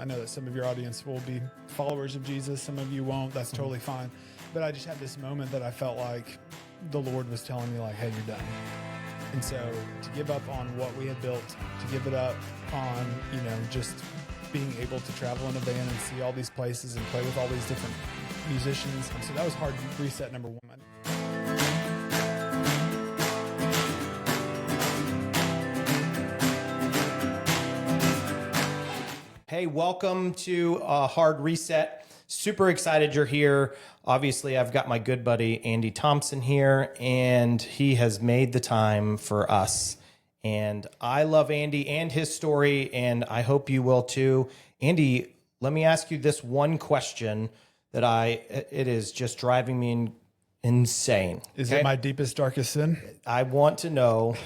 I know that some of your audience will be followers of Jesus. Some of you won't. That's totally fine. But I just had this moment that I felt like the Lord was telling me, like, hey, you're done. And so to give up on what we had built, to give it up on, just being able to travel in a van and see all these places and play with all these different musicians. And so that was hard to reset, number one. Hey, welcome to Hard Reset. Super excited you're here. Obviously, I've got my good buddy, Andy Thompson here, and he has made the time for us. And I love Andy and his story, and I hope you will too. Andy, let me ask you this one question that it is just driving me insane. Is it my deepest, darkest sin? I want to know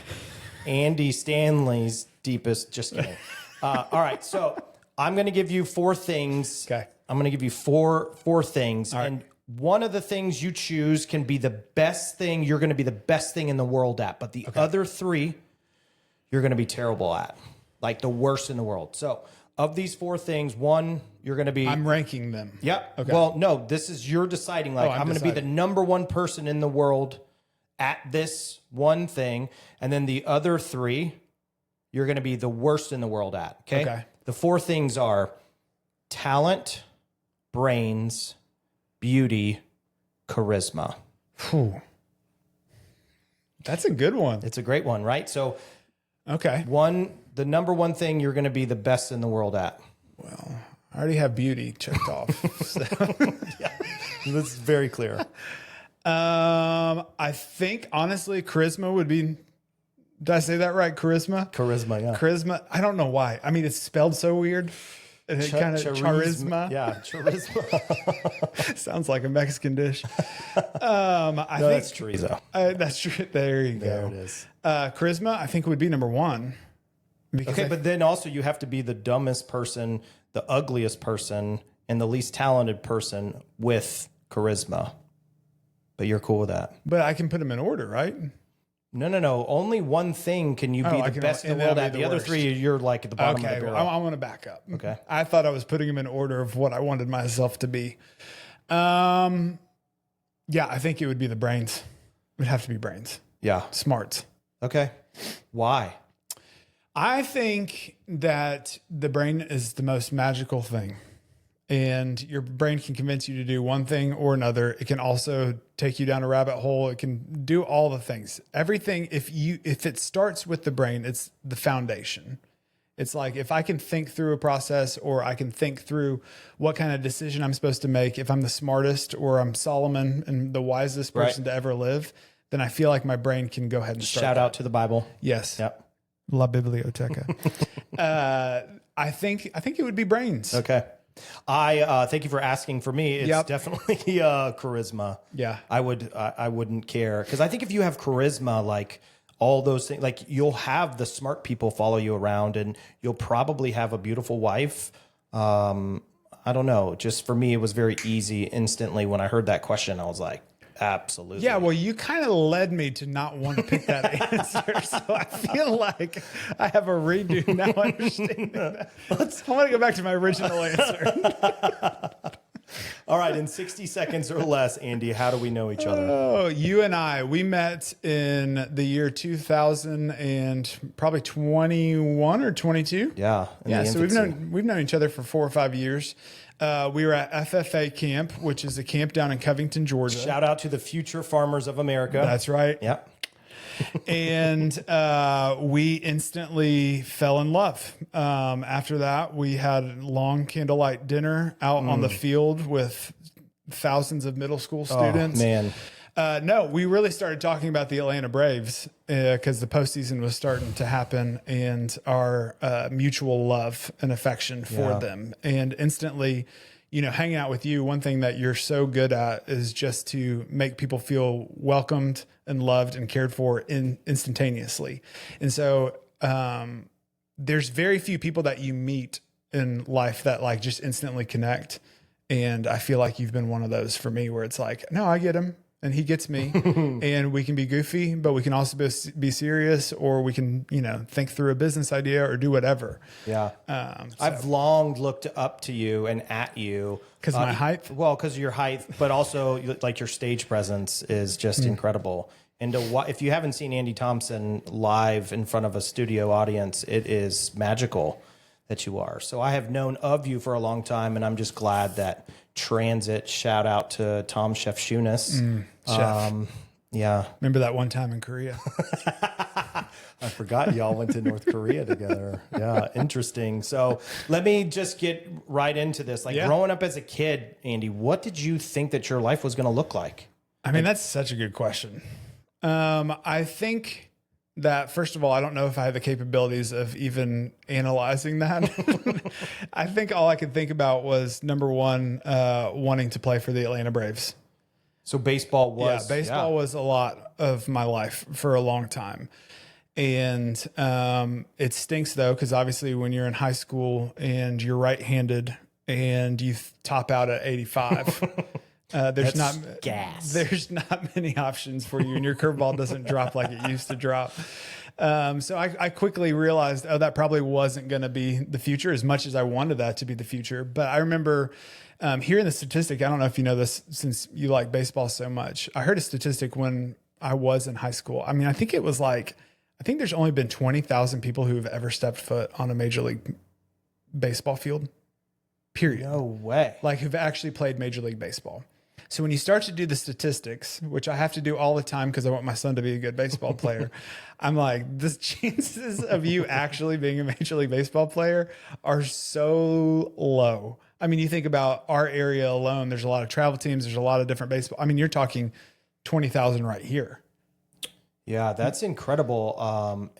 Andy Stanley's deepest, just kidding. All right, so I'm going to give you four things. Okay. I'm going to give you four things. All right. And one of the things you choose can be the best thing. You're going to be the best thing in the world at. But the other three, you're going to be terrible at. Like the worst in the world. So of these four things, one, you're going to be... I'm ranking them. Yep. Okay. Well, no, this is you're deciding. Like, I'm going to be the number one person in the world at this one thing. And then the other three, you're going to be the worst in the world at. Okay. The four things are talent, brains, beauty, charisma. Whew. That's a good one. It's a great one, right? So, okay. The number one thing you're going to be the best in the world at. Well, I already have beauty checked off. So. Yeah, that's very clear. I think, honestly, charisma would be... Did I say that right? Charisma? Charisma, yeah. Charisma. I don't know why. I mean, it's spelled so weird. And it kind of charisma. Yeah, charisma. Sounds like a Mexican dish. I think that's chorizo. That's true. There you go. There it is. Charisma, I think, would be number one. Okay, but then also you have to be the dumbest person, the ugliest person, and the least talented person with charisma. But you're cool with that. But I can put them in order, right? No. Only one thing can you be the best in the world at. The other three, you're like at the bottom of the barrel. I want to back up. Okay. I thought I was putting them in order of what I wanted myself to be. Yeah, I think it would be the brains. It would have to be brains. Yeah. Smarts. Okay. Why? I think that the brain is the most magical thing. And your brain can convince you to do one thing or another. It can also take you down a rabbit hole. It can do all the things. Everything, if it starts with the brain, it's the foundation. It's like, if I can think through a process, or I can think through what kind of decision I'm supposed to make, if I'm the smartest or I'm Solomon and the wisest person to ever live, then I feel like my brain can go ahead and start. Shout out to the Bible. Yes. Yep. La Biblioteca. I think it would be brains. Okay. I thank you for asking for me. It's definitely charisma. Yeah. I wouldn't care, because I think if you have charisma, like all those things, like you'll have the smart people follow you around, and you'll probably have a beautiful wife. I don't know. Just for me, it was very easy. Instantly, when I heard that question, I was like, absolutely. Yeah, well, you kind of led me to not want to pick that answer. So I feel like I have a redo now. Understanding that. I want to go back to my original answer. All right, in 60 seconds or less, Andy, how do we know each other? Oh, you and I, we met in the year 2000 and probably 21 or 22. Yeah. So we've known each other for 4 or 5 years. We were at FFA camp, which is a camp down in Covington, Georgia. Shout out to the future farmers of America. That's right. Yep. And we instantly fell in love. After that, we had long candlelight dinner out on the field with thousands of middle school students. Oh, man. No, we really started talking about the Atlanta Braves because the postseason was starting to happen, and our mutual love and affection for them. And instantly, hanging out with you, one thing that you're so good at is just to make people feel welcomed and loved and cared for instantaneously. And so there's very few people that you meet in life that like just instantly connect. And I feel like you've been one of those for me, where it's like, no, I get him. and he gets me, and we can be goofy, but we can also be serious, or we can, think through a business idea or do whatever. Yeah. I've long looked up to you and at you. Because my height? Well, because of your height, but also like your stage presence is just incredible. And if you haven't seen Andy Thompson live in front of a studio audience, it is magical that you are. So I have known of you for a long time, and I'm just glad that Transit, shout out to Tom Shefchunas. Chef. Yeah. Remember that one time in Korea? I forgot y'all went to North Korea together. Yeah, interesting. So let me just get right into this. Like growing up as a kid, Andy, what did you think that your life was going to look like? I mean, that's such a good question. I think that, first of all, I don't know if I have the capabilities of even analyzing that. I think all I could think about was, number one, wanting to play for the Atlanta Braves. So baseball was... Yeah, baseball was a lot of my life for a long time. And it stinks, though, because obviously when you're in high school and you're right-handed and you top out at 85... there's not many options for you, and your curveball doesn't drop like it used to drop. So I quickly realized, that probably wasn't going to be the future, as much as I wanted that to be the future. But I remember hearing the statistic. I don't know if you know this, since you like baseball so much. I heard a statistic when I was in high school. I mean, I think there's only been 20,000 people who have ever stepped foot on a Major League Baseball field, period. No way. Like, who've actually played Major League Baseball. So when you start to do the statistics, which I have to do all the time because I want my son to be a good baseball player, I'm like, the chances of you actually being a Major League Baseball player are so low. I mean, you think about our area alone, there's a lot of travel teams, there's a lot of different baseball. I mean, you're talking 20,000 right here. Yeah, that's incredible.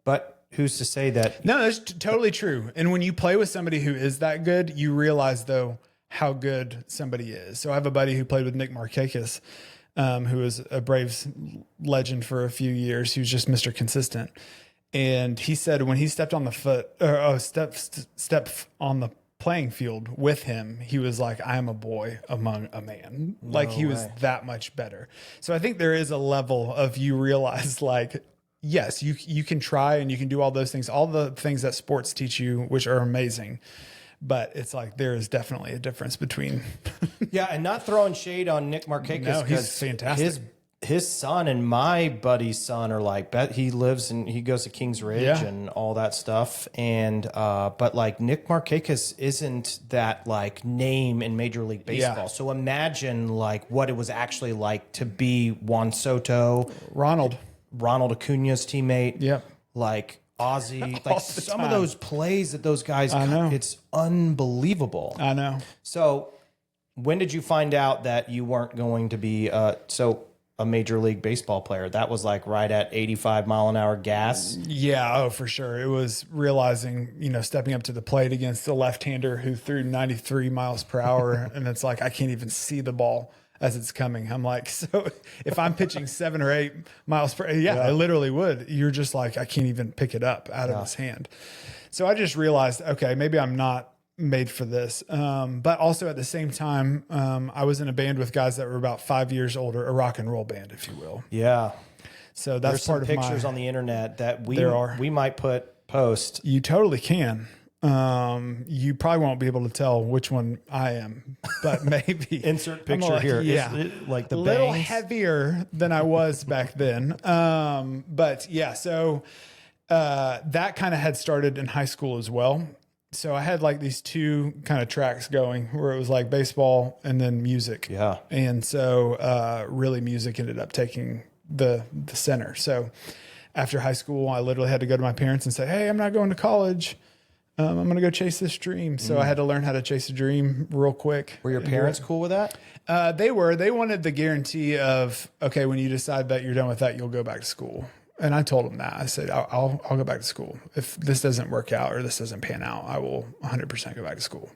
But who's to say that? No, that's totally true. And when you play with somebody who is that good, you realize, though, how good somebody is. So I have a buddy who played with Nick Markakis, who was a Braves legend for a few years. He was just Mr. Consistent. And he said when he stepped on the step on the playing field with him, he was like, I am a boy among a man. Like, he was that much better. So I think there is a level of, you realize, like, yes, you can try and you can do all those things, all the things that sports teach you, which are amazing. But it's like, there is definitely a difference between. Yeah, and not throwing shade on Nick Markakis. No, he's fantastic. His son and my buddy's son are like, he goes to Kings Ridge and all that stuff. And, but like, Nick Markakis isn't that like name in Major League Baseball. Yeah. So imagine like what it was actually like to be Juan Soto, Ronald Acuna's teammate. Yep. Like, Ozzy, like some of those plays that those guys, it's unbelievable. I know. So when did you find out that you weren't going to be a Major League Baseball player? That was like right at 85 mile an hour gas. Yeah. Oh, for sure. It was realizing, stepping up to the plate against the left-hander who threw 93 miles per hour. And it's like, I can't even see the ball as it's coming. I'm like, so if I'm pitching 7 or 8 miles per hour, I literally would. You're just like, I can't even pick it up out of his hand. So I just realized, okay, maybe I'm not made for this. But also at the same time, I was in a band with guys that were about 5 years older, a rock and roll band, if you will. Yeah. So that's part of pictures on the internet that we might post. You totally can. You probably won't be able to tell which one I am, but maybe insert picture here. Yeah, like the little bangs? Heavier than I was back then. But yeah, so that kind of had started in high school as well. So I had like these two kind of tracks going where it was like baseball and then music. Yeah, and so really music ended up taking the center. So after high school, I literally had to go to my parents and say, "Hey, I'm not going to college. I'm going to go chase this dream." So I had to learn how to chase a dream real quick. Were your parents cool with that? They were. They wanted the guarantee of, okay, when you decide that you're done with that, you'll go back to school. And I told them that. I said, I'll go back to school. If this doesn't work out or this doesn't pan out, I will 100% go back to school.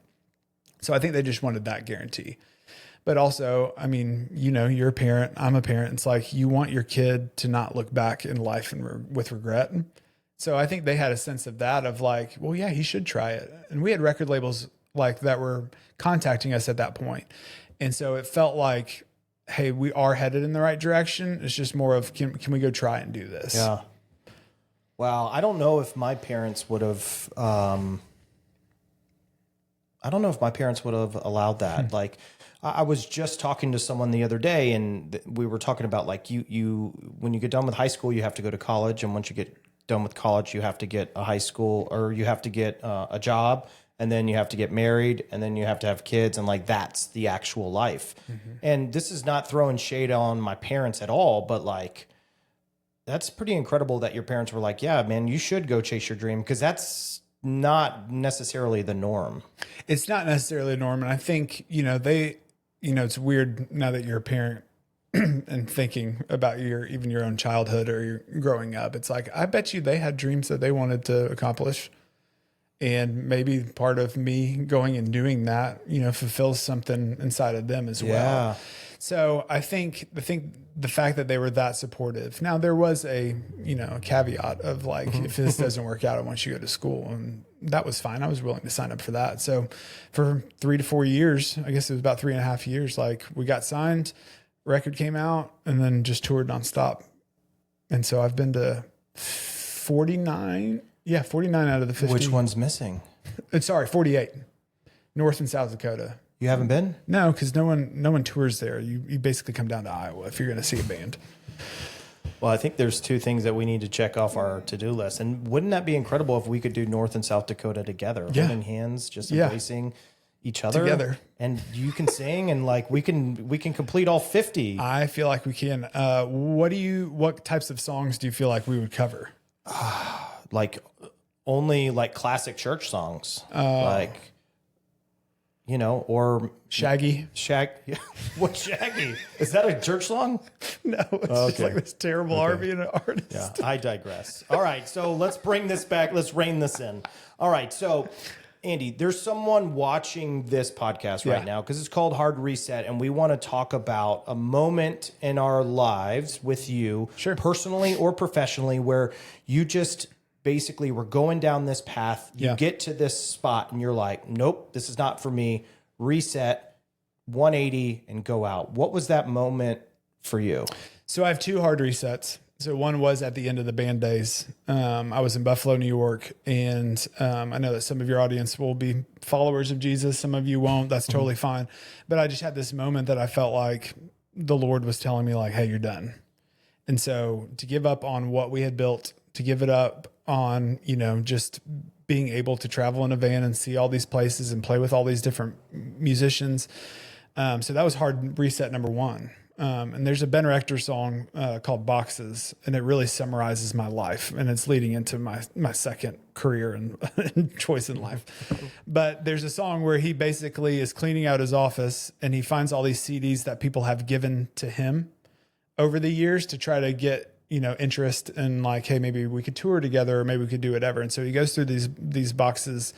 So I think they just wanted that guarantee. But also, I mean, you're a parent. I'm a parent. It's like you want your kid to not look back in life with regret. So I think they had a sense of that, of like, well, yeah, he should try it. And we had record labels like that were contacting us at that point. And so it felt like hey, we are headed in the right direction. It's just more of, can we go try and do this? Yeah. Well, I don't know if my parents would have, allowed that. Like, I was just talking to someone the other day, and we were talking about like when you get done with high school, you have to go to college, and once you get done with college, you have to get a high school, or you have to get a job, and then you have to get married, and then you have to have kids, and like that's the actual life. And this is not throwing shade on my parents at all, but like that's pretty incredible that your parents were like, yeah, man, you should go chase your dream, because that's not necessarily the norm. It's not necessarily a norm. And I think, it's weird now that you're a parent and thinking about even your own childhood or your growing up. It's like, I bet you they had dreams that they wanted to accomplish. And maybe part of me going and doing that, fulfills something inside of them as well. So I think the fact that they were that supportive. Now there was a caveat of like, if this doesn't work out, I want you to go to school, and that was fine. I was willing to sign up for that. So for 3 to 4 years, I guess it was about 3.5 years, like we got signed, record came out, and then just toured nonstop. And so I've been to 49 out of the 50. Which one's missing? Sorry, 48. North and South Dakota. You haven't been? No, because no one tours there. You basically come down to Iowa if you're going to see a band. Well, I think there's 2 things that we need to check off our to-do list. And wouldn't that be incredible if we could do North and South Dakota together, holding hands, just embracing each other together? And you can sing, and like we can complete all 50. I feel like we can. What types of songs do you feel like we would cover? Like only like classic church songs, or Shaggy. What Shaggy? Is that a church song? No, it's just like this terrible R&B artist. Yeah, I digress. All right, so let's bring this back. Let's rein this in. All right, so Andy, there's someone watching this podcast right now because it's called Hard Reset, and we want to talk about a moment in our lives with you, personally or professionally, where you just basically were going down this path. You get to this spot, and you're like, nope, this is not for me. Reset, 180, and go out. What was that moment for you? So I have 2 hard resets. So one was at the end of the band days. I was in Buffalo, New York, and I know that some of your audience will be followers of Jesus. Some of you won't. That's totally fine. But I just had this moment that I felt like the Lord was telling me, like, hey, you're done. And so to give up on what we had built, to give it up on, just being able to travel in a van and see all these places and play with all these different musicians. So that was hard reset number 1. And there's a Ben Rector song called Boxes, and it really summarizes my life, and it's leading into my second career and choice in life. But there's a song where he basically is cleaning out his office, and he finds all these CDs that people have given to him over the years to try to get interest in, like, hey, maybe we could tour together, or maybe we could do whatever. And so he goes through these boxes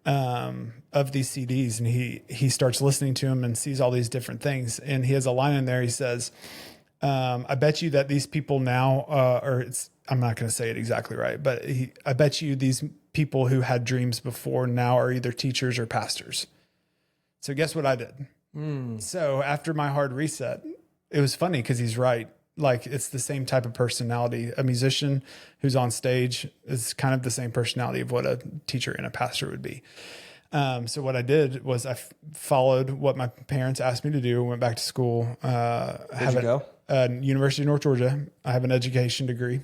of these CDs, and he starts listening to them and sees all these different things. And he has a line in there. He says, I bet you that these people now, I'm not going to say it exactly right, but I bet you these people who had dreams before now are either teachers or pastors. So guess what I did? So after my hard reset, it was funny because he's right. Like, it's the same type of personality. A musician who's on stage is kind of the same personality of what a teacher and a pastor would be. So what I did was I followed what my parents asked me to do. Went back to school. Where'd you go? University of North Georgia. I have an education degree.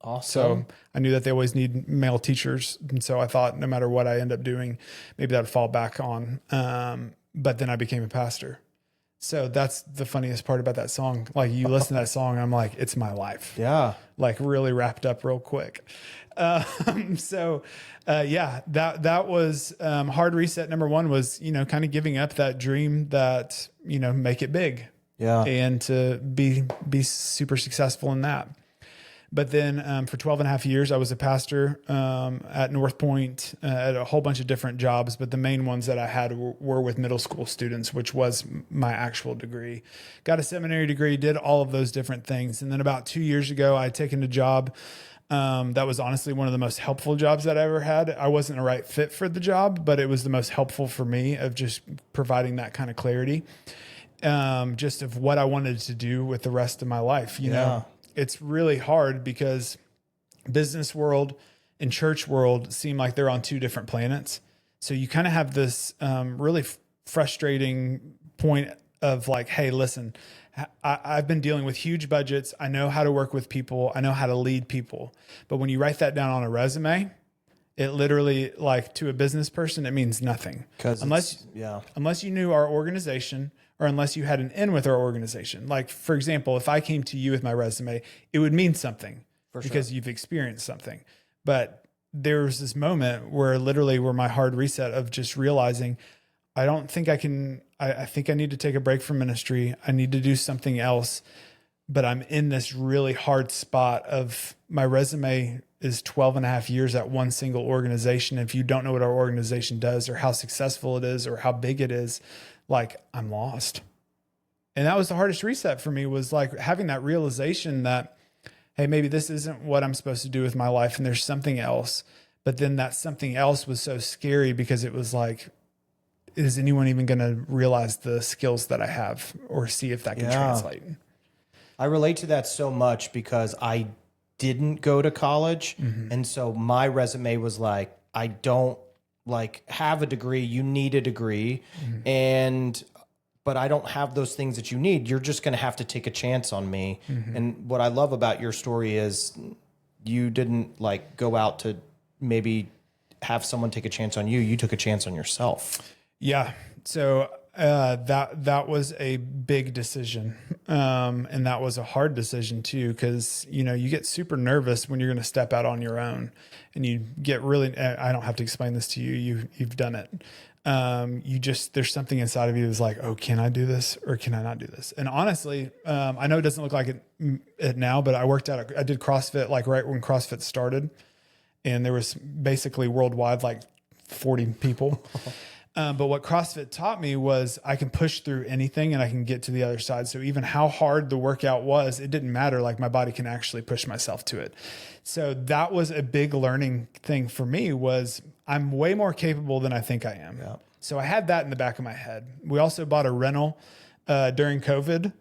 Awesome. So I knew that they always need male teachers. And so I thought no matter what I end up doing, maybe that would fall back on. But then I became a pastor. So that's the funniest part about that song. Like, you listen to that song, I'm like, it's my life. Yeah. Like, really wrapped up real quick. That was hard reset. Number 1 was, kind of giving up that dream that, make it big. Yeah. And to be super successful in that. But then for 12 and a half years, I was a pastor at North Point at a whole bunch of different jobs. But the main ones that I had were with middle school students, which was my actual degree. Got a seminary degree, did all of those different things. And then about 2 years ago, I had taken a job that was honestly one of the most helpful jobs that I ever had. I wasn't a right fit for the job, but it was the most helpful for me of just providing that kind of clarity. just of what I wanted to do with the rest of my life. You know, it's really hard because business world and church world seem like they're on two different planets. So you kind of have this really frustrating point of like, hey, listen, I've been dealing with huge budgets. I know how to work with people. I know how to lead people. But when you write that down on a resume, it literally, like, to a business person, it means nothing. Unless you knew our organization, or unless you had an in with our organization. Like, for example, if I came to you with my resume, it would mean something because you've experienced something. But there was this moment where my hard reset of just realizing, I don't think I can, I think I need to take a break from ministry. I need to do something else. But I'm in this really hard spot of my resume is 12 and a half years at one single organization. If you don't know what our organization does or how successful it is or how big it is, like, I'm lost. And that was the hardest reset for me, was like having that realization that, hey, maybe this isn't what I'm supposed to do with my life and there's something else. But then that something else was so scary because it was like, is anyone even going to realize the skills that I have or see if that can translate? I relate to that so much because I didn't go to college. And so my resume was like, I don't like have a degree. You need a degree. But I don't have those things that you need. You're just going to have to take a chance on me. And what I love about your story is you didn't like go out to maybe have someone take a chance on you. You took a chance on yourself. Yeah. So that was a big decision. And that was a hard decision too, because, you know, you get super nervous when you're going to step out on your own and you get really, I don't have to explain this to you. You've done it. There's something inside of you that's like, oh, can I do this or can I not do this? And honestly, I know it doesn't look like it now, but I did CrossFit like right when CrossFit started, and there was basically worldwide like 40 people. But what CrossFit taught me was I can push through anything and I can get to the other side. So even how hard the workout was, it didn't matter. Like, my body can actually push myself to it. So that was a big learning thing for me, was I'm way more capable than I think I am. Yeah. So I had that in the back of my head. We also bought a rental during COVID,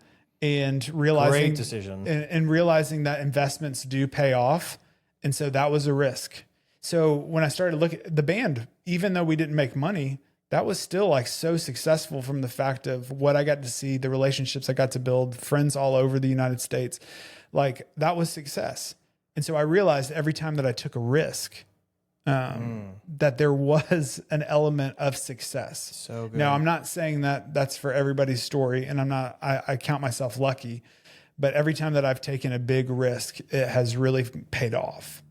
and realizing great decision. And realizing that investments do pay off. And so that was a risk. So when I started looking at the band, even though we didn't make money, that was still like so successful from the fact of what I got to see, the relationships I got to build, friends all over the United States. Like, that was success. And so I realized every time that I took a risk, that there was an element of success. So good. Now, I'm not saying that that's for everybody's story, and I count myself lucky, but every time that I've taken a big risk, it has really paid off.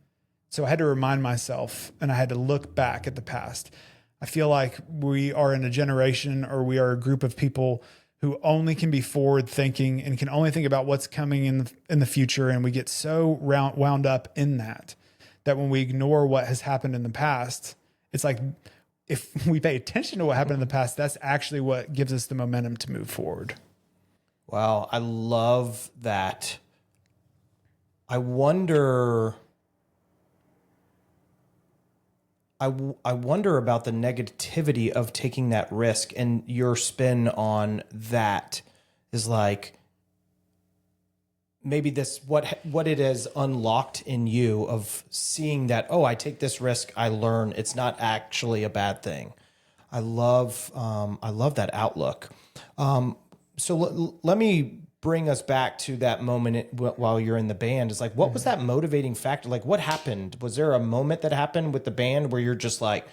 So I had to remind myself, and I had to look back at the past. I feel like we are in a generation, or we are a group of people who only can be forward thinking and can only think about what's coming in the future. And we get so wound up in that when we ignore what has happened in the past, it's like, if we pay attention to what happened in the past, that's actually what gives us the momentum to move forward. Wow. I love that. I wonder about the negativity of taking that risk, and your spin on that is like, maybe this, what it has unlocked in you of seeing that, oh, I take this risk, I learn, it's not actually a bad thing. I love that outlook. So let me bring us back to that moment while you're in the band. It's like, what was that motivating factor? Like, what happened? Was there a moment that happened with the band where you're just like,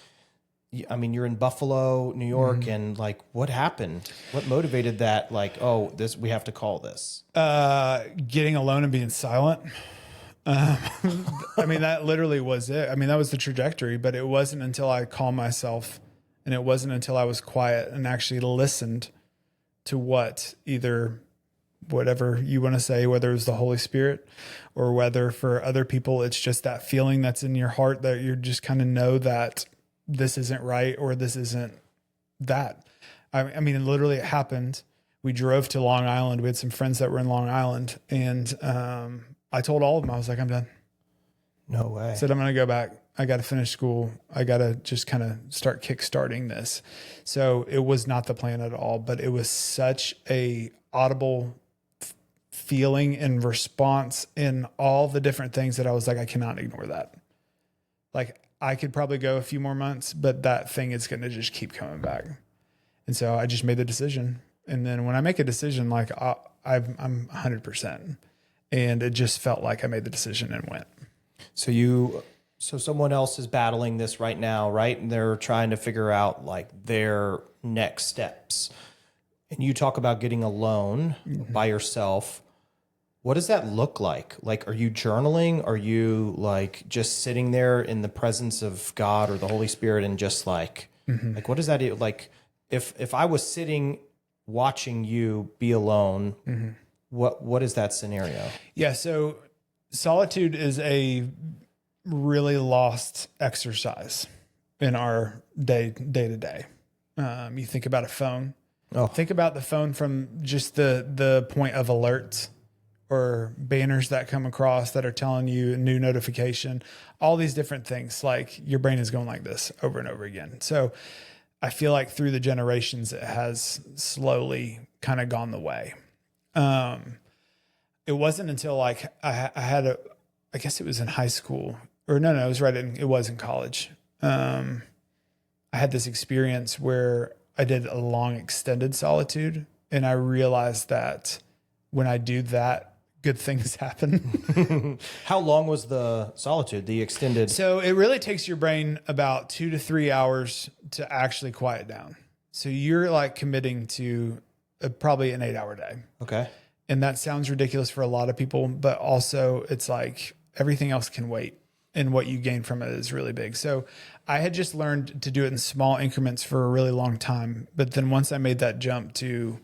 I mean, you're in Buffalo, New York, and like, what happened? What motivated that? Like, oh, we have to call this. Getting alone and being silent. I mean, that literally was it. I mean, that was the trajectory, but it wasn't until I calmed myself, and it wasn't until I was quiet and actually listened to whatever you want to say, whether it was the Holy Spirit or whether for other people, it's just that feeling that's in your heart that you just kind of know that this isn't right or this isn't that. I mean, literally it happened. We drove to Long Island. We had some friends that were in Long Island, and I told all of them, I was like, I'm done. No way. I said, I'm going to go back. I got to finish school. I got to just kind of start kickstarting this. So it was not the plan at all, but it was such a audible feeling and response in all the different things that I was like, I cannot ignore that. Like I could probably go a few more months, but that thing is going to just keep coming back. And so I just made the decision. And then when I make a decision, like I'm 100%, and it just felt like I made the decision and went. So someone else is battling this right now, right? And they're trying to figure out like their next steps. And you talk about getting alone by yourself. What does that look like? Like, are you journaling? Are you like just sitting there in the presence of God or the Holy Spirit and just like, like, what does that do? Like, if I was sitting watching you be alone, what is that scenario? Yeah. So solitude is a really lost exercise in our day to day. You think about a phone. Think about the phone from just the point of alerts or banners that come across that are telling you a new notification, all these different things. Like your brain is going like this over and over again. So I feel like through the generations, it has slowly kind of gone the way. It wasn't until like I guess it was in high school or no, it was in college. I had this experience where I did a long extended solitude, and I realized that when I do that, good things happen. How long was the solitude, the extended? So it really takes your brain about 2 to 3 hours to actually quiet down. So you're like committing to probably an 8-hour day. Okay. And that sounds ridiculous for a lot of people, but also it's like everything else can wait, and what you gain from it is really big. So I had just learned to do it in small increments for a really long time. But then once I made that jump to,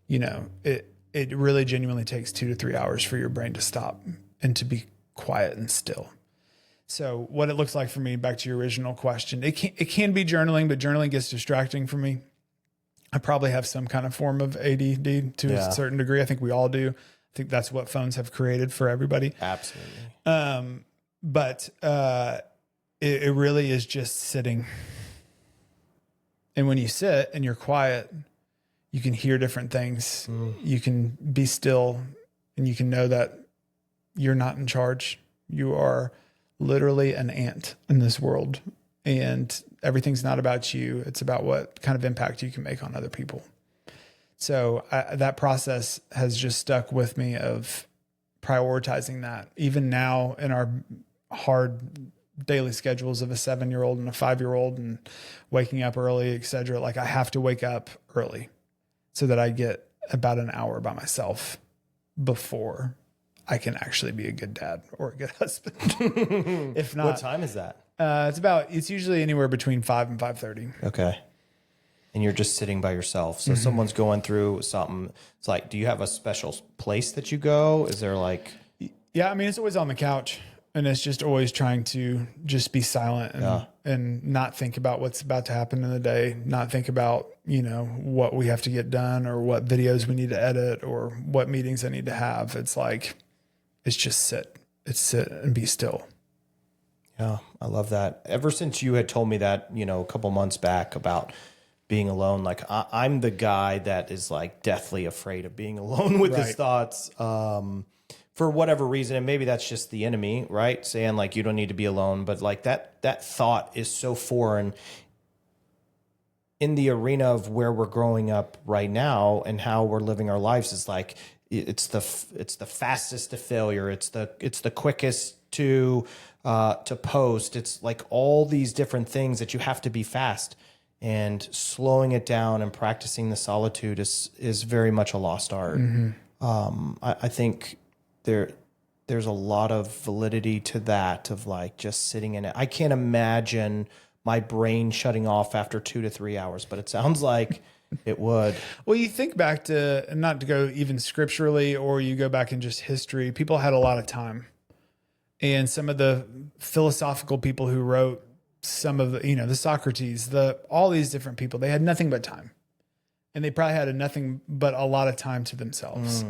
it really genuinely takes 2 to 3 hours for your brain to stop and to be quiet and still. So what it looks like for me, back to your original question, it can be journaling, but journaling gets distracting for me. I probably have some kind of form of ADD to a certain degree. I think we all do. I think that's what phones have created for everybody. Absolutely. But it really is just sitting. And when you sit and you're quiet, you can hear different things. You can be still, and you can know that you're not in charge. You are literally an ant in this world, and everything's not about you. It's about what kind of impact you can make on other people. So that process has just stuck with me of prioritizing that. Even now in our hard daily schedules of a 7-year-old and a 5-year-old and waking up early, et cetera, like I have to wake up early so that I get about an hour by myself before I can actually be a good dad or a good husband. If not, what time is that? It's usually anywhere between 5 and 5:30. Okay. And you're just sitting by yourself. So someone's going through something. It's like, do you have a special place that you go? Is there like... Yeah. I mean, it's always on the couch, and it's just always trying to just be silent and not think about what's about to happen in the day, not think about, what we have to get done or what videos we need to edit or what meetings I need to have. It's like, it's just sit and be still. Yeah, I love that. Ever since you had told me that, a couple months back about being alone, like I'm the guy that is like deathly afraid of being alone with his thoughts for whatever reason. And maybe that's just the enemy, right? Saying like, you don't need to be alone. But like that thought is so foreign in the arena of where we're growing up right now and how we're living our lives. Is like, it's the fastest to failure. It's the quickest to post. It's like all these different things that you have to be fast, and slowing it down and practicing the solitude is very much a lost art. I think there's a lot of validity to that, of like just sitting in it. I can't imagine my brain shutting off after 2 to 3 hours, but it sounds like it would. Well, you think back to, not to go even scripturally, or you go back in just history, people had a lot of time. And some of the philosophical people who wrote some of the, the Socrates, all these different people, they had nothing but time. And they probably had nothing but a lot of time to themselves.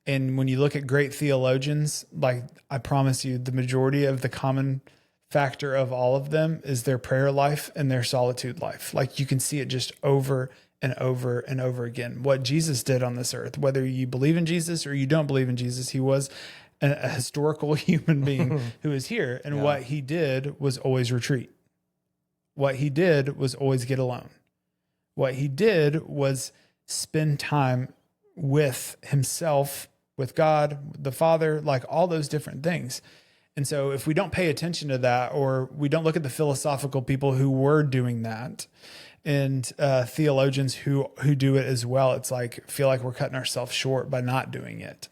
And when you look at great theologians, like I promise you, the majority of the common factor of all of them is their prayer life and their solitude life. Like you can see it just over and over and over again. What Jesus did on this earth, whether you believe in Jesus or you don't believe in Jesus, he was a historical human being who is here. And what he did was always retreat. What he did was always get alone. What he did was spend time with himself, with God, the Father, like all those different things. And so if we don't pay attention to that, or we don't look at the philosophical people who were doing that, and theologians who do it as well, it's like, feel like we're cutting ourselves short by not doing it.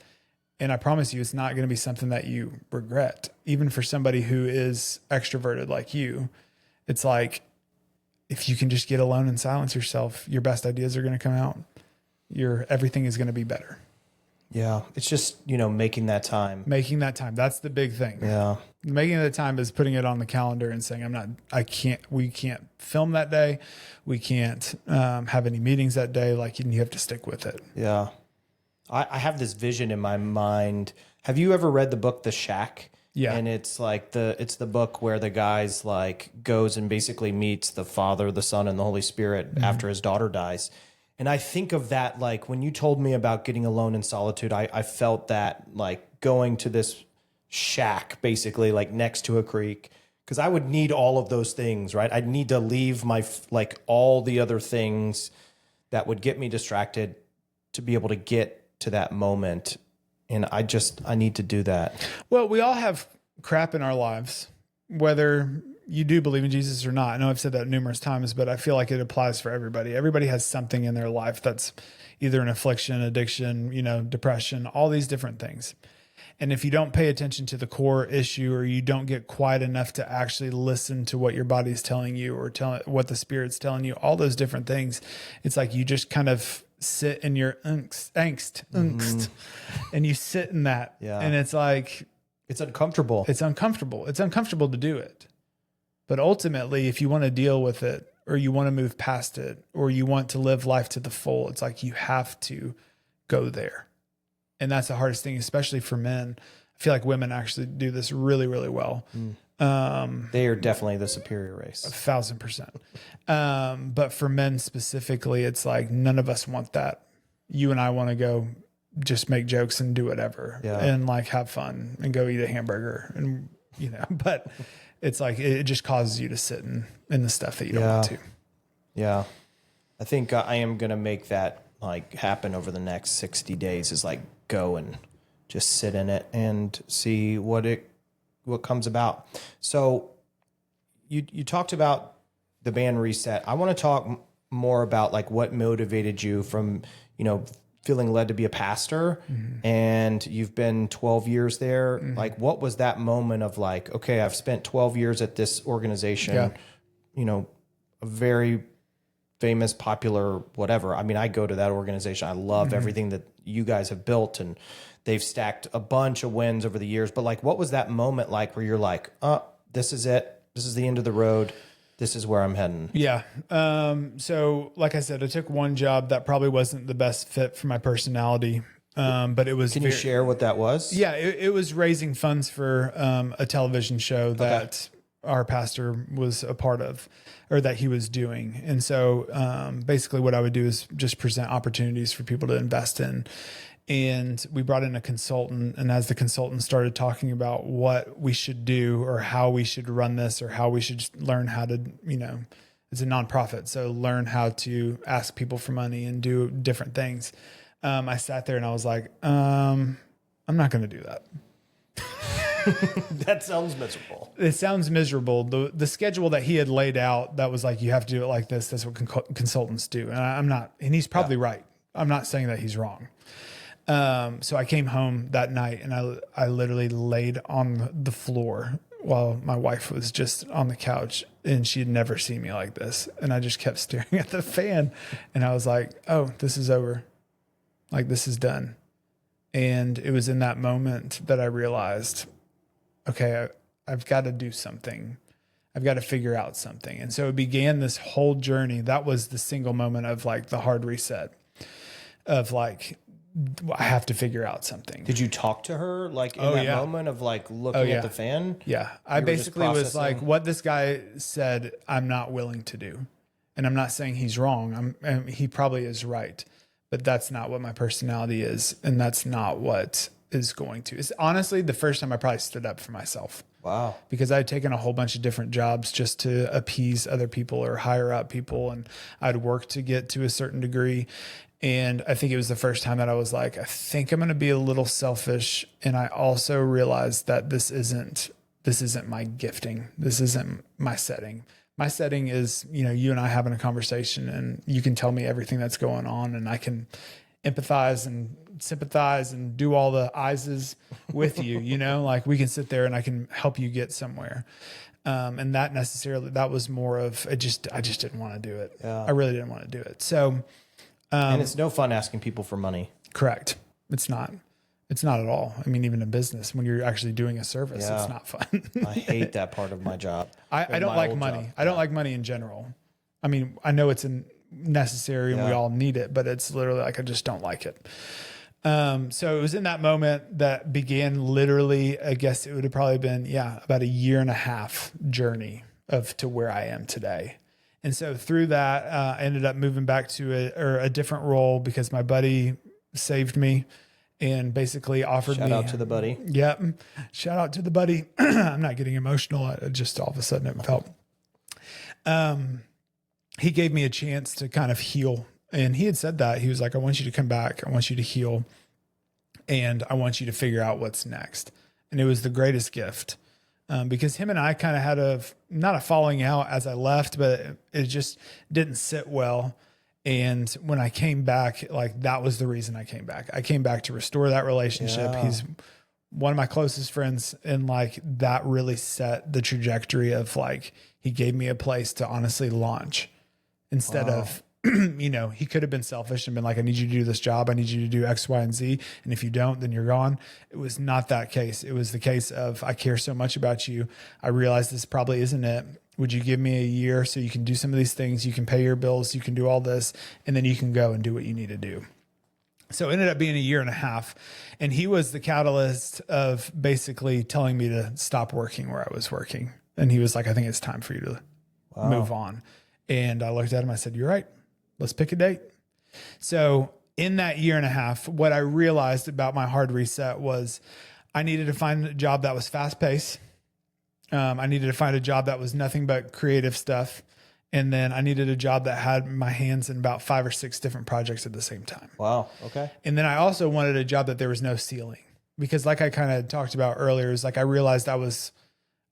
And I promise you, it's not going to be something that you regret. Even for somebody who is extroverted like you, it's like, if you can just get alone and silence yourself, your best ideas are going to come out. Everything is going to be better. Yeah. It's just, making that time. Making that time. That's the big thing. Yeah. Making the time is putting it on the calendar and saying, we can't film that day. We can't have any meetings that day. Like, you have to stick with it. Yeah. I have this vision in my mind. Have you ever read the book, The Shack? Yeah. And it's like it's the book where the guy's like goes and basically meets the Father, the Son, and the Holy Spirit after his daughter dies. And I think of that, like when you told me about getting alone in solitude, I felt that like going to this shack, basically like next to a creek, because I would need all of those things, right? I'd need to leave my, like all the other things that would get me distracted to be able to get to that moment. And I need to do that. Well, we all have crap in our lives, whether you do believe in Jesus or not. I know I've said that numerous times, but I feel like it applies for everybody. Everybody has something in their life that's either an affliction, addiction, depression, all these different things. And if you don't pay attention to the core issue, or you don't get quiet enough to actually listen to what your body's telling you, or what the Spirit's telling you, all those different things, it's like you just kind of sit in your angst, and you sit in that. Yeah. And it's like, it's uncomfortable. It's uncomfortable. It's uncomfortable to do it. But ultimately, if you want to deal with it, or you want to move past it, or you want to live life to the full, it's like you have to go there. And that's the hardest thing, especially for men. I feel like women actually do this really, really well. They are definitely the superior race. 1,000%. But for men specifically, it's like none of us want that. You and I want to go just make jokes and do whatever, and like have fun and go eat a hamburger, and but it's like it just causes you to sit in the stuff that you don't want to. Yeah. I think I am going to make that like happen over the next 60 days, is like go and just sit in it and see what comes about. So you talked about the band Reset. I want to talk more about like what motivated you from, feeling led to be a pastor, and you've been 12 years there. Like, what was that moment of like, okay, I've spent 12 years at this organization, a very famous, popular, whatever. I mean, I go to that organization. I love everything that you guys have built, and they've stacked a bunch of wins over the years. But like, what was that moment like where you're like, this is it. This is the end of the road. This is where I'm heading. Yeah. So like I said, I took one job that probably wasn't the best fit for my personality. But it was. Can you share what that was? Yeah. It was raising funds for a television show that our pastor was a part of, or that he was doing. And so basically what I would do is just present opportunities for people to invest in. And we brought in a consultant, and as the consultant started talking about what we should do, or how we should run this, or how we should learn how to, it's a nonprofit, so learn how to ask people for money and do different things. I sat there and I was like, I'm not going to do that. That sounds miserable. It sounds miserable. The schedule that he had laid out, that was like, you have to do it like this. That's what consultants do. And I'm not, and he's probably right. I'm not saying that he's wrong. So I came home that night, and I literally laid on the floor while my wife was just on the couch, and she had never seen me like this. And I just kept staring at the fan, and I was like, oh, this is over. Like, this is done. And it was in that moment that I realized, okay, I've got to do something. I've got to figure out something. And so it began this whole journey. That was the single moment of like the hard reset, of like, I have to figure out something. Did you talk to her like in that moment of like looking at the fan? Yeah. I basically was like, what this guy said, I'm not willing to do. And I'm not saying he's wrong. He probably is right, but that's not what my personality is. And that's not what is going to. It's honestly the first time I probably stood up for myself. Wow. Because I'd taken a whole bunch of different jobs just to appease other people or hire up people. And I'd worked to get to a certain degree. And I think it was the first time that I was like, I think I'm going to be a little selfish. And I also realized that this isn't my gifting. This isn't my setting. My setting is, you and I having a conversation and you can tell me everything that's going on and I can empathize and sympathize and do all the I's with you, like we can sit there and I can help you get somewhere. And that was more of, I just didn't want to do it. Yeah. I really didn't want to do it. So, and it's no fun asking people for money. Correct. It's not at all. I mean, even in business, when you're actually doing a service, it's not fun. I hate that part of my job. I don't like money. I don't like money in general. I mean, I know it's necessary and we all need it, but it's literally like, I just don't like it. So it was in that moment that began literally, I guess it would have probably been, about a 1.5 year journey to where I am today. And so through that, I ended up moving back to a different role because my buddy saved me and basically offered me. Shout out to the buddy. Yep. Shout out to the buddy. I'm not getting emotional. I just all of a sudden it felt. He gave me a chance to kind of heal. And he had said that. He was like, I want you to come back. I want you to heal. And I want you to figure out what's next. And it was the greatest gift. Because him and I kind of had not a falling out as I left, but it just didn't sit well. And when I came back, like that was the reason I came back. I came back to restore that relationship. Yeah. He's one of my closest friends. And like that really set the trajectory of like, he gave me a place to honestly launch instead of, he could have been selfish and been like, I need you to do this job. I need you to do X, Y, and Z. And if you don't, then you're gone. It was not that case. It was the case of, I care so much about you. I realize this probably isn't it. Would you give me a year so you can do some of these things? You can pay your bills. You can do all this. And then you can go and do what you need to do. So it ended up being 1.5 years. And he was the catalyst of basically telling me to stop working where I was working. And he was like, I think it's time for you to move on. And I looked at him. I said, you're right. Let's pick a date. So in that 1.5 years, what I realized about my hard reset was I needed to find a job that was fast paced. I needed to find a job that was nothing but creative stuff. And then I needed a job that had my hands in about 5 or 6 different projects at the same time. Wow. Okay. And then I also wanted a job that there was no ceiling because like I kind of talked about earlier, is like, I realized I was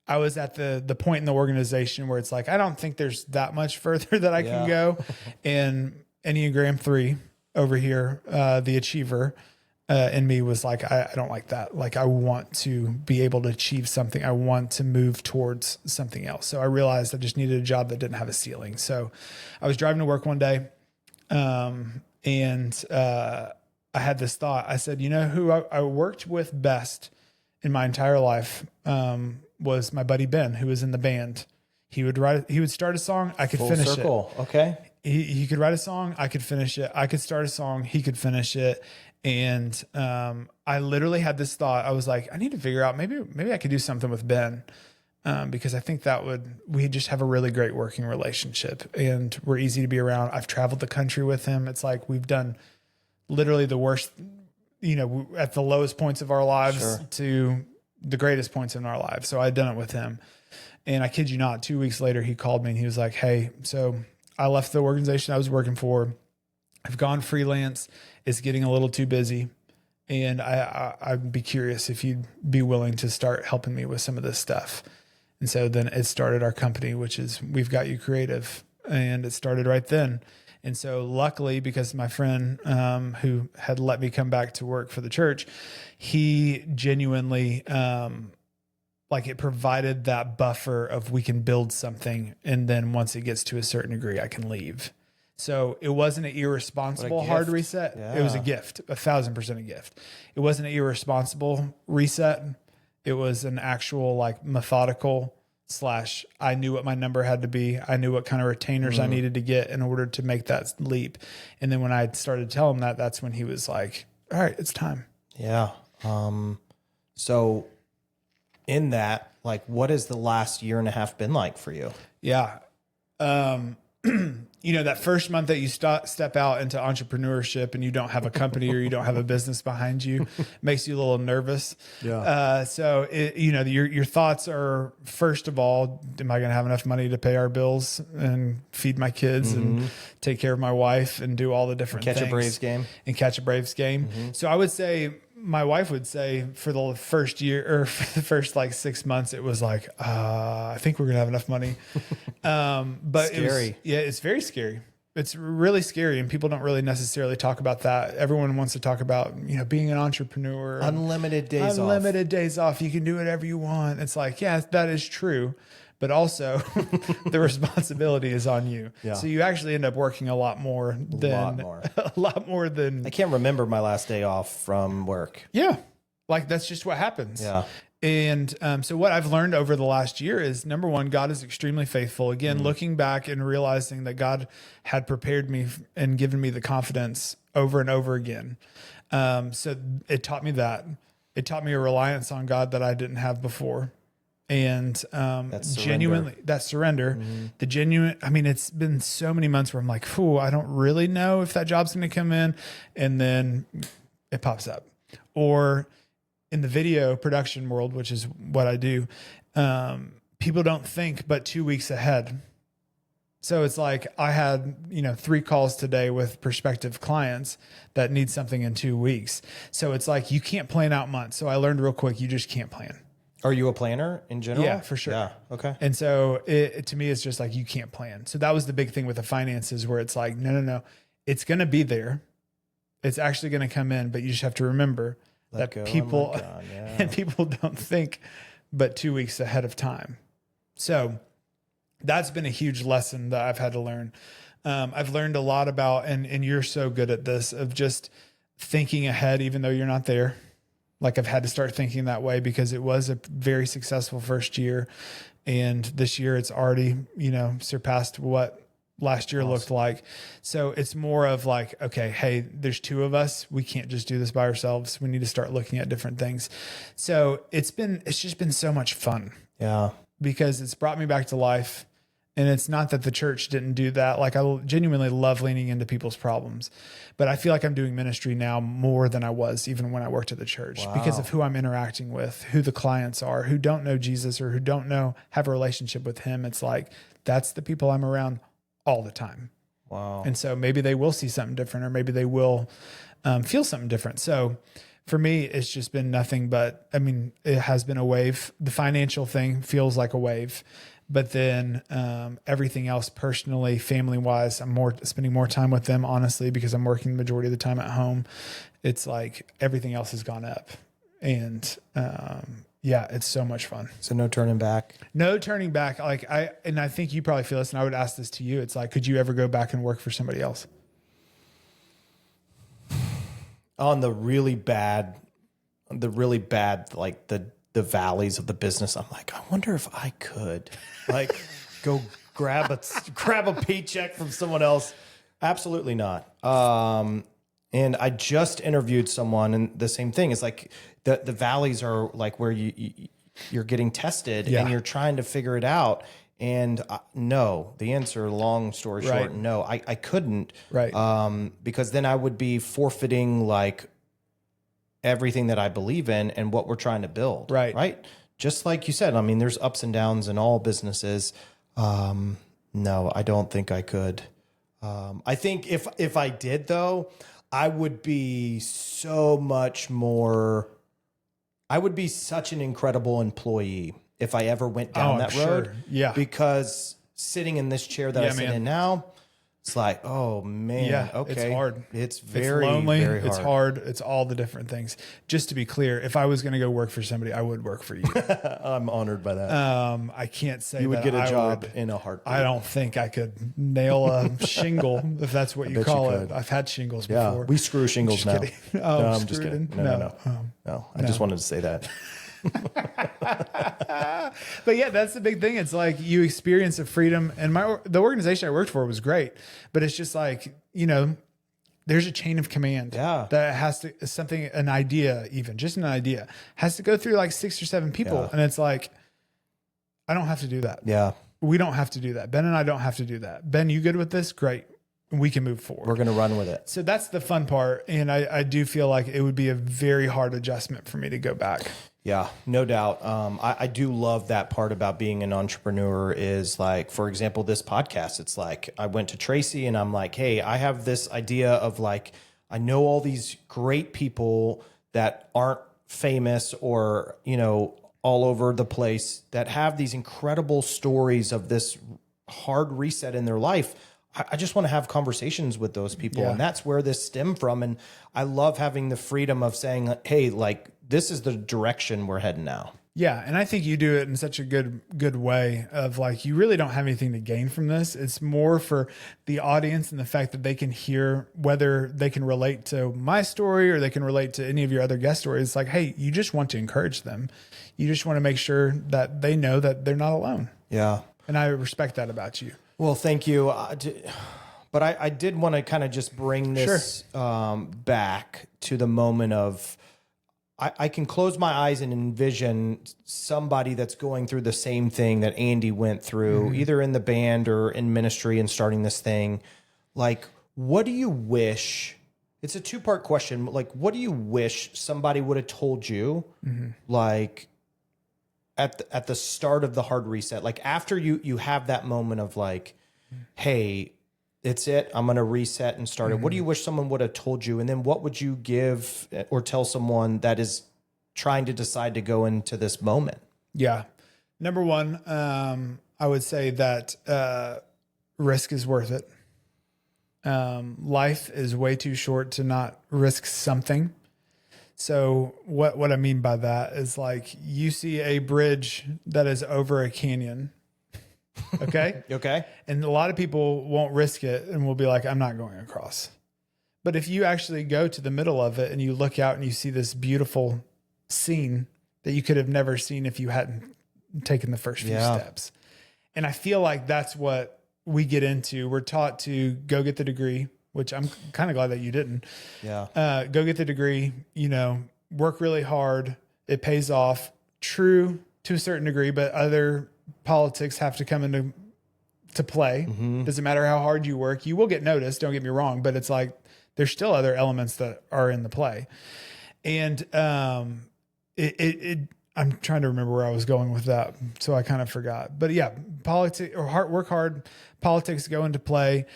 at the point in the organization where it's like, I don't think there's that much further that I can go. And Enneagram 3 over here, the achiever in me was like, I don't like that. Like I want to be able to achieve something. I want to move towards something else. So I realized I just needed a job that didn't have a ceiling. So I was driving to work one day and I had this thought. I said, who I worked with best in my entire life was my buddy Ben, who was in the band. He would start a song, I could finish it. Okay. He could write a song, I could finish it. I could start a song, he could finish it. And I literally had this thought. I was like, I need to figure out maybe I could do something with Ben because I think we just have a really great working relationship and we're easy to be around. I've traveled the country with him. It's like we've done literally the worst, at the lowest points of our lives to the greatest points in our lives. So I'd done it with him. And I kid you not, 2 weeks later, he called me and he was like, hey, so I left the organization I was working for. I've gone freelance. It's getting a little too busy. And I'd be curious if you'd be willing to start helping me with some of this stuff. And so then it started our company, which is We've Got You Creative. And it started right then. And so luckily, because my friend who had let me come back to work for the church, he genuinely, it provided that buffer of we can build something. And then once it gets to a certain degree, I can leave. So it wasn't an irresponsible hard reset. Yeah. It was a gift, 1,000% a gift. It wasn't an irresponsible reset. It was an actual methodical / I knew what my number had to be. I knew what kind of retainers I needed to get in order to make that leap. And then when I started to tell him that, that's when he was like, all right, it's time. Yeah. So in that, like, what has the last year and a half been like for you? Yeah. That first month that you step out into entrepreneurship and you don't have a company or you don't have a business behind you makes you a little nervous. Yeah. So your thoughts are, first of all, am I going to have enough money to pay our bills and feed my kids and take care of my wife and do all the different things? Catch a Braves game. And catch a Braves game. So I would say, my wife would say, for the first year or for the first like 6 months, it was like, I think we're gonna have enough money. But Scary. it's very scary. It's really scary. And people don't really necessarily talk about that. Everyone wants to talk about, being an entrepreneur, Unlimited days off. unlimited days off. You can do whatever you want. It's like, yeah, that is true. But also the responsibility is on you. Yeah. So you actually end up working a lot more than a lot more than I can't remember my last day off from work. yeah. Like that's just what happens. Yeah. And so what I've learned over the last year is, number one, God is extremely faithful. Again, looking back and realizing that God had prepared me and given me the confidence over and over again. So it taught me that. It taught me a reliance on God that I didn't have before. And genuinely, that surrender, the genuine, it's been so many months where I'm like, I don't really know if that job's going to come in. And then it pops up. Or in the video production world, which is what I do, people don't think but 2 weeks ahead. So it's like I had, 3 calls today with prospective clients that need something in 2 weeks. So it's like, you can't plan out months. So I learned real quick, you just can't plan. Are you a planner in general? Yeah, for sure. Yeah. Okay. And so to me, it's just like, you can't plan. So that was the big thing with the finances, where it's like, no, it's going to be there. It's actually going to come in, but you just have to remember that people and people don't think but 2 weeks ahead of time. So that's been a huge lesson that I've had to learn. I've learned a lot about, and you're so good at this, of just thinking ahead, even though you're not there. Like I've had to start thinking that way because it was a very successful first year. And this year it's already, surpassed what last year looked like. So it's more of like, okay, hey, there's 2 of us. We can't just do this by ourselves. We need to start looking at different things. So it's just been so much fun. Yeah. Because it's brought me back to life. And it's not that the church didn't do that. Like I genuinely love leaning into people's problems, but I feel like I'm doing ministry now more than I was even when I worked at the church because of who I'm interacting with, who the clients are, who don't know Jesus or who don't have a relationship with him. It's like, that's the people I'm around all the time. Wow. And so maybe they will see something different, or maybe they will feel something different. So for me, it's just been nothing but, it has been a wave. The financial thing feels like a wave. But then everything else personally, family wise, I'm spending more time with them, honestly, because I'm working the majority of the time at home. It's like everything else has gone up. And it's so much fun. So no turning back. No turning back. I think you probably feel this, and I would ask this to you. It's like, could you ever go back and work for somebody else? On the really bad, like the valleys of the business, I'm like, I wonder if I could like go grab a paycheck from someone else. Absolutely not. And I just interviewed someone, and the same thing. It's like the valleys are like where you're getting tested and you're trying to figure it out. And no, the answer, long story short, no, I couldn't. Right. Because then I would be forfeiting like everything that I believe in and what we're trying to build. Right. Just like you said, there's ups and downs in all businesses. No, I don't think I could. I think if I did though, I would be so much more, I would be such an incredible employee if I ever went down that road. Sure. Yeah. Because sitting in this chair that I sit in now, it's like, oh man, okay. It's hard. It's It's very, lonely. very hard. It's hard. It's all the different things. Just to be clear, if I was going to go work for somebody, I would work for you. I'm honored by that. I can't say You would that get a I job would. in a heartbeat. I don't think I could nail a shingle, if that's what you bet call you it. could. I've had shingles Yeah, before. we screw shingles now. Kidding. No, I'm just screwed kidding. in? No. I just wanted to say that. But yeah, that's the big thing. It's like you experience a freedom, and the organization I worked for was great, but it's just like, there's a chain of command that has to an idea, even just an idea has to go through like 6 or 7 people. Yeah. And it's like, I don't have to do that. Yeah. We don't have to do that. Ben and I don't have to do that. Ben, you good with this? Great. We can move forward. We're going to run with it. So that's the fun part. And I do feel like it would be a very hard adjustment for me to go back. Yeah, no doubt. I do love that part about being an entrepreneur is like, for example, this podcast, it's like, I went to Tracy and I'm like, hey, I have this idea of like, I know all these great people that aren't famous or, you know, all over the place that have these incredible stories of this hard reset in their life. I just want to have conversations with those people. Yeah. And that's where this stemmed from. And I love having the freedom of saying, hey, like, this is the direction we're heading now. Yeah. And I think you do it in such a good way of like, you really don't have anything to gain from this. It's more for the audience and the fact that they can hear whether they can relate to my story or they can relate to any of your other guest stories. It's like, hey, you just want to encourage them. You just want to make sure that they know that they're not alone. Yeah. And I respect that about you. Well, thank you. But I did want to kind of just bring this back to the moment of, I can close my eyes and envision somebody that's going through the same thing that Andy went through, either in the band or in ministry and starting this thing. Like, what do you wish? It's a 2-part question. Like, what do you wish somebody would have told you, like at the start of the hard reset? Like after you have that moment of like, hey, it's it. I'm going to reset and start it. What do you wish someone would have told you? And then what would you give or tell someone that is trying to decide to go into this moment? Yeah. Number one, I would say that risk is worth it. Life is way too short to not risk something. So what I mean by that is like you see a bridge that is over a canyon. Okay. Okay. And a lot of people won't risk it and will be like, I'm not going across. But if you actually go to the middle of it and you look out and you see this beautiful scene that you could have never seen if you hadn't taken the first few steps. And I feel like that's what we get into. We're taught to go get the degree, which I'm kind of glad that you didn't. Yeah. Go get the degree, you know, work really hard. It pays off. True to a certain degree, but other politics have to come into play. Doesn't matter how hard you work, you will get noticed. Don't get me wrong, but it's like there's still other elements that are in the play. And I'm trying to remember where I was going with that, so I kind of forgot. But yeah, work hard, politics go into play,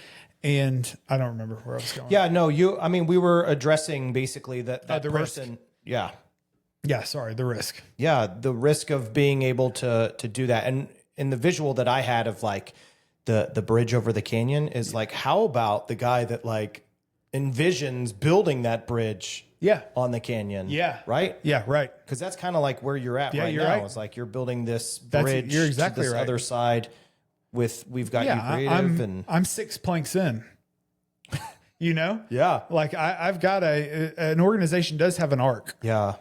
and I don't remember where I was going. Yeah, no, we were addressing basically that the person. risk. Yeah. Yeah, sorry, the risk. Yeah, the risk of being able to do that. And in the visual that I had of like the bridge over the canyon is like, how about the guy that like envisions building that bridge on the canyon? Yeah. Right? Yeah, right. Because that's kind of like where you're at right you're now. right. It's like you're building this bridge you're exactly to this right. other side we've got you creative. I'm 6 planks in. You know? Yeah. Like I've got an organization does have an arc. Yeah.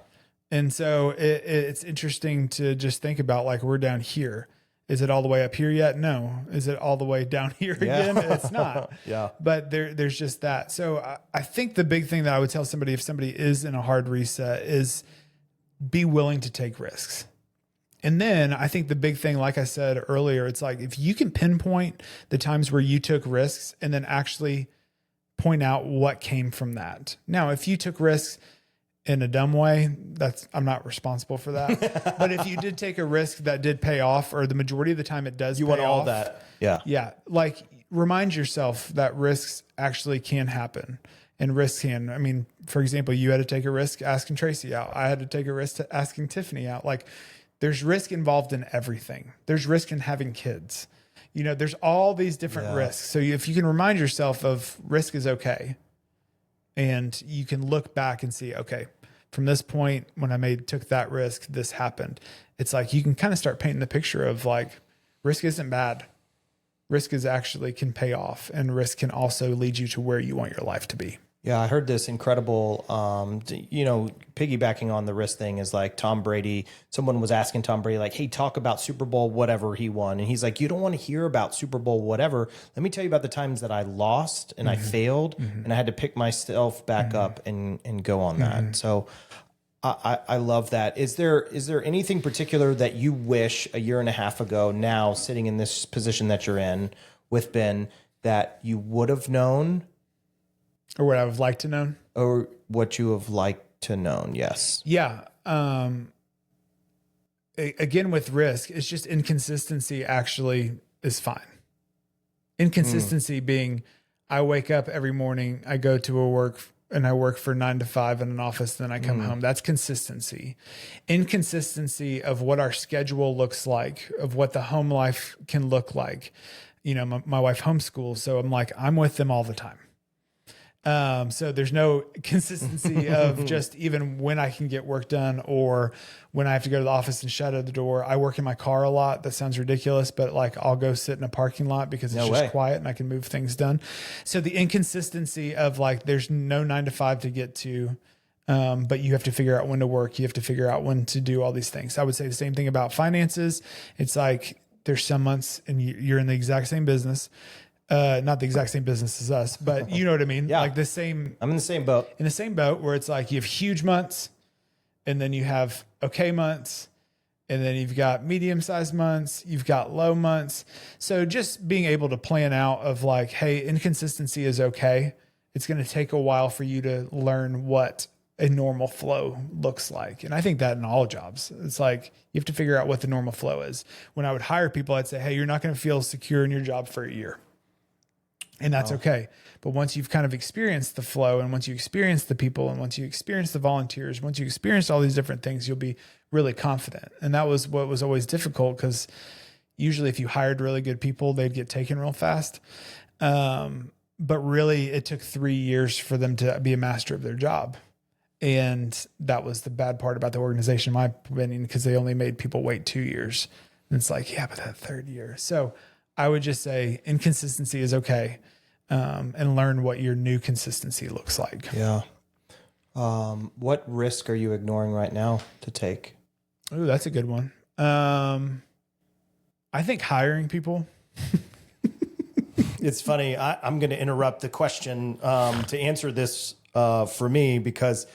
And so it's interesting to just think about like we're down here. Is it all the way up here yet? No. Is it all the way down here again? It's not. Yeah. But there's just that. So I think the big thing that I would tell somebody if somebody is in a hard reset is be willing to take risks. And then I think the big thing, like I said earlier, it's like if you can pinpoint the times where you took risks and then actually point out what came from that. Now, if you took risks in a dumb way, I'm not responsible for that. But if you did take a risk that did pay off, or the majority of the time it does, you pay want all off, that. Yeah. Yeah. Like remind yourself that risks actually can happen, and risks can, I mean, for example, you had to take a risk asking Tracy out. I had to take a risk asking Tiffany out. Like there's risk involved in everything. There's risk in having kids. You know, there's all these different risks. So if you can remind yourself of risk is okay, and you can look back and see, okay, from this point when I took that risk, this happened. It's like you can kind of start painting the picture of like risk isn't bad. Risk is actually can pay off, and risk can also lead you to where you want your life to be. Yeah, I heard this incredible, piggybacking on the risk thing is like Tom Brady. Someone was asking Tom Brady, like, hey, talk about Super Bowl, whatever he won. And he's like, you don't want to hear about Super Bowl, whatever. Let me tell you about the times that I lost and I failed and I had to pick myself back up and go on that. So I love that. Is there anything particular that you wish a year and a half ago, now sitting in this position that you're in with Ben, that you would have known? Or what I would like to know? Or what you have liked to known, yes. Yeah. Again, with risk, it's just inconsistency actually is fine. Inconsistency being, I wake up every morning, I go to a work and I work for 9 to 5 in an office, then I come home. That's consistency. Inconsistency of what our schedule looks like, of what the home life can look like. You know, my wife homeschools, so I'm with them all the time. So there's no consistency of just even when I can get work done or when I have to go to the office and shut the door. I work in my car a lot. That sounds ridiculous, but like I'll go sit in a parking lot because it's just quiet and I can move things done. So the inconsistency of like, there's no 9 to 5 to get to, but you have to figure out when to work. You have to figure out when to do all these things. I would say the same thing about finances. It's like, there's some months and you're in the exact same business. Not the exact same business as us, but you know what I mean? Yeah. Like the same. I'm in the same boat. In the same boat where it's like you have huge months and then you have okay months and then you've got medium-sized months, you've got low months. So just being able to plan out of like, hey, inconsistency is okay. It's going to take a while for you to learn what a normal flow looks like. And I think that in all jobs, it's like you have to figure out what the normal flow is. When I would hire people, I'd say, hey, you're not going to feel secure in your job for a year. And that's okay. But once you've kind of experienced the flow and once you experience the people and once you experience the volunteers, once you experience all these different things, you'll be really confident. And that was what was always difficult because usually if you hired really good people, they'd get taken real fast. But really it took 3 years for them to be a master of their job. And that was the bad part about the organization, in my opinion, because they only made people wait 2 years. And it's like, yeah, but that third year. So I would just say inconsistency is okay, and learn what your new consistency looks like. Yeah. What risk are you ignoring right now to take? Ooh, that's a good one. I think hiring people. It's funny. I'm going to interrupt the question to answer this for me because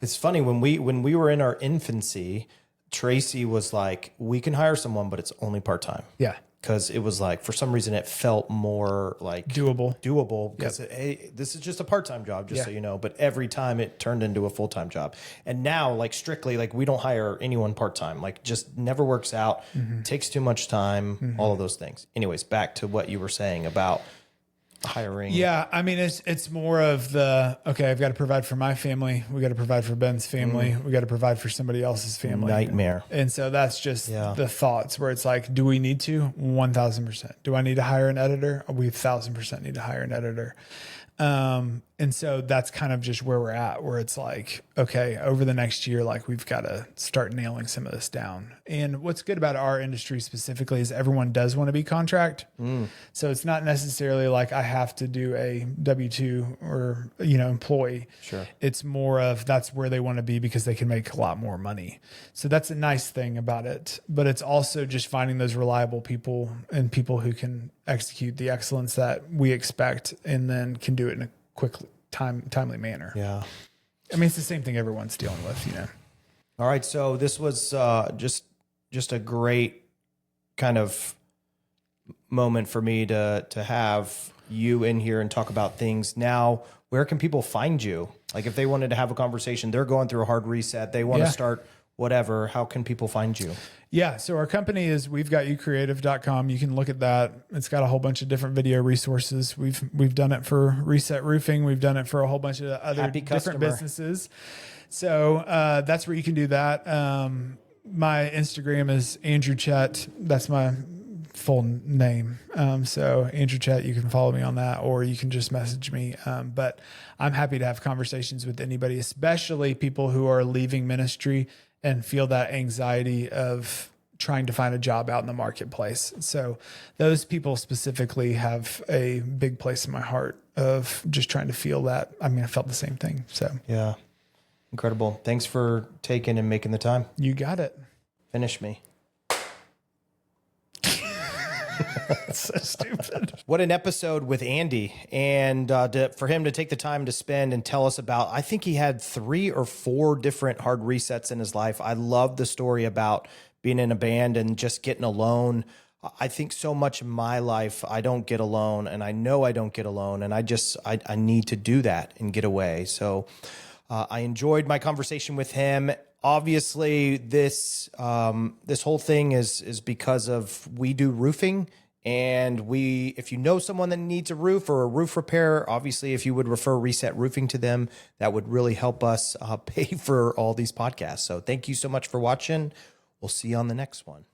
it's funny when we were in our infancy, Tracy was like, we can hire someone, but it's only part-time. Yeah. Because it was like, for some reason, it felt more like doable because hey, this is just a part-time job, just so you know. But every time it turned into a full-time job. And now, like strictly, like we don't hire anyone part-time, like just never works out, takes too much time, all of those things. Anyways, back to what you were saying about hiring. Yeah. I mean, it's more of okay, I've got to provide for my family. We got to provide for Ben's family. We got to provide for somebody else's family. Nightmare. And so that's just the thoughts where it's like, do we need to? 1,000%. Do I need to hire an editor? We 1,000% need to hire an editor. And so that's kind of just where we're at, where it's like, okay, over the next year, like we've got to start nailing some of this down. And what's good about our industry specifically is everyone does want to be contract. So it's not necessarily like I have to do a W-2 or, employee. Sure. It's more of that's where they want to be because they can make a lot more money. So that's a nice thing about it. But it's also just finding those reliable people and people who can execute the excellence that we expect and then can do it in a quick, timely manner. Yeah. I mean, it's the same thing everyone's dealing with, All right. So this was just a great kind of moment for me to have you in here and talk about things. Now, where can people find you? Like if they wanted to have a conversation, they're going through a hard reset, they want to start whatever, how can people find you? Yeah. So our company is we'vegotyoukreative.com. You can look at that. It's got a whole bunch of different video resources. We've done it for Reset Roofing. We've done it for a whole bunch of other different businesses. So that's where you can do that. My Instagram is Andrew Chet. That's my full name. So Andrew Chet, you can follow me on that, or you can just message me. But I'm happy to have conversations with anybody, especially people who are leaving ministry and feel that anxiety of trying to find a job out in the marketplace. So those people specifically have a big place in my heart of just trying to feel that. I mean, I felt the same thing. So Yeah. Incredible. Thanks for taking and making the time. you got it. Finish me. That's so stupid. What an episode with Andy. And for him to take the time to spend and tell us about, I think he had 3 or 4 different hard resets in his life. I love the story about being in a band and just getting alone. I think so much in my life, I don't get alone, and I know I don't get alone. And I need to do that and get away. So I enjoyed my conversation with him. Obviously, this whole thing is because of we do roofing, and if you know someone that needs a roof or a roof repair, obviously, if you would refer Reset Roofing to them, that would really help us pay for all these podcasts. So thank you so much for watching. We'll see you on the next one.